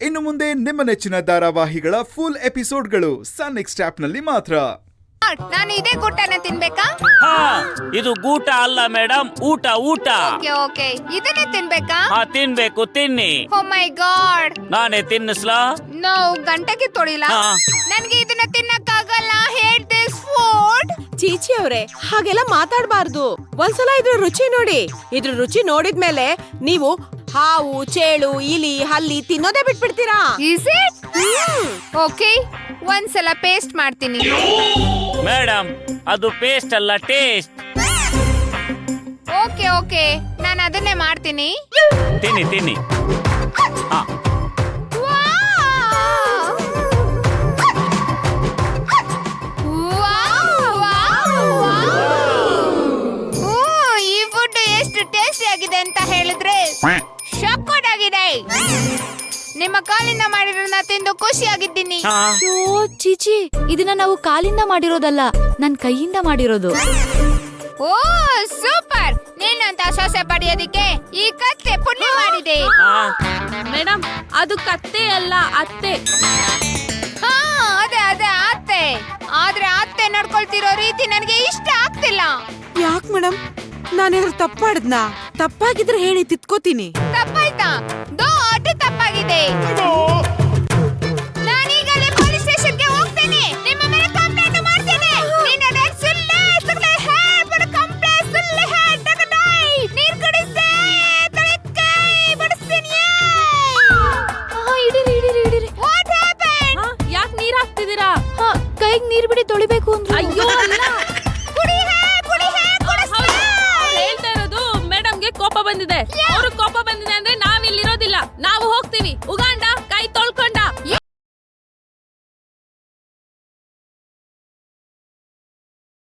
ಇನ್ನು ಮುಂದೆ ನಿಮ್ಮ ನೆಚ್ಚಿನ ಧಾರಾವಾಹಿಗಳ ಫುಲ್ ಎಪಿಸೋಡ್ಗಳು ಸನ್ ನೆಕ್ಸ್ಟ್ ಆಪ್ನಲ್ಲಿ ಮಾತ್ರ. ನಾನು ಇದೇ ಗೂಟನ ತಿನ್ಬೇಕಾ? ಇದು ಗೂಟ ಅಲ್ಲ ಮೇಡಮ್, ಊಟ ಊಟ. ಓಕೆ ಇದನ್ನೇ ತಿನ್ಬೇಕಾ? ತಿನ್ಬೇಕು, ತಿನ್ನಿ. ಓ ಮೈ ಗಾಡ್, ನಾನೇ ತಿನ್ನಿಸ್ಲಾ? ನೋ, ಗಂಟೆಗೆ ತೊಳಿಲ್ಲ. ನನ್ಗೆ ಇದನ್ನ ತಿನ್ನಕ್ಕಾಗಲ್ಲ. Hate this food. ಚೀಚಿ ಅವ್ರೆ, ಹಾಗೆಲ್ಲ ಮಾತಾಡಬಾರ್ದು. ಒಂದ್ಸಲ ಇದ್ರ ರುಚಿ ನೋಡಿ. ಇದ್ರ ರುಚಿ ನೋಡಿದ್ಮೇಲೆ ನೀವು ಹಾವು, ಚೇಳು, ಇಲಿ, ಹಲ್ಲಿ ತಿನ್ನೋದೇ ಬಿಟ್ಬಿಡ್ತೀರಾ. Is it? ಓಕೆ, ಒಂದ್ಸಲ ಪೇಸ್ಟ್ ಮಾಡ್ತೀನಿ. ಮೇಡಮ್, ಅದು ಪೇಸ್ಟ್ ಅಲ್ಲ, ಟೇಸ್ಟ್. ಓಕೆ ಓಕೆ, ನಾನು ಅದನ್ನೇ ಮಾಡ್ತೀನಿ. ತಿನ್ನಿ ತಿನ್ನಿ. ಈ ಫುಡ್ ಎಷ್ಟು ಟೇಸ್ಟಿ ಆಗಿದೆ ಅಂತ ಹೇಳಿದ್ರೆ ಶಾಕ್ ಆಗಿದೆ. ನಿಮ್ಮ ಕಾಲಿಂದ ಮಾಡಿರೋದನ್ನ ತಿಂದು ಖುಷಿಯಾಗಿದ್ದೀನಿ. ಚೀಚಿ, ಇದನ್ನ ನಾವು ಕಾಲಿಂದ ಮಾಡಿರೋದಲ್ಲ, ನನ್ ಕೈಯಿಂದ ಮಾಡಿರೋದು. ಓ ಸೂಪರ್! ನೀನಂತ ಸೊಸೆ ಪಡೆಯೋದಿಕ್ಕೆ ಈ ಕತ್ತೆ ಪುಣ್ಯ ಮಾಡಿದೆ. ಮೇಡಮ್, ಅದು ಕತ್ತೆ ಅಲ್ಲ, ಅತ್ತೆ. ಅದೇ ಅದೇ ಅತ್ತೆ. ಆದ್ರೆ ಅತ್ತೆ ನಡ್ಕೊಳ್ತಿರೋ ರೀತಿ ನನಗೆ ಇಷ್ಟ ಆಗ್ತಿಲ್ಲ. ಯಾಕ್ ಮೇಡಮ್, ನಾನೇನಾದ್ರು ತಪ್ಪು ಮಾಡಿದ್ನಾ? ತಪ್ಪಾಗಿದ್ರೆ ಹೇಳಿ, ತಿತ್ಕೋತೀನಿ. ತಪ್ಪಾಯ್ತಾ? ದೊಡ್ಡ ತಪ್ಪಾಗಿದೆ. ನಾನೀಗಲೇ ಪೊಲೀಸ್ ಸ್ಟೇಷನ್ಗೆ ಹೋಗ್ತೇನೆ. ನಿಮ್ಮ ಮೇಲೆ ಕಂಪ್ಲೇಂಟ್ ಮಾಡ್ತೇನೆ. ನಿನ್ನ ಸುಳ್ಳೆ ಸುಳ್ಳೆ ಹೇಳ್ಬಿಡ ಕಂಪ್ಲೇಂಟ್ ಸುಳ್ಳೆ ಹೇಳ್ತಗಡೈ. ನೀರ್ ಕುಡಿಸೆ ತಲೆಕ್ಕೆ ಬಡಿಸ್ತೀನಿ. ಇಡಿರಿ. What happen? ಯಾಕ್ ನೀರ್ ಹಾಕ್ತಿದ್ದೀರಾ? ಕೈಗ್ ನೀರ್ ಬಿಡಿ ತೊಳಿಬೇಕು ಅಂದ್ರೆ. ಅಯ್ಯೋ ಅಲ್ಲ.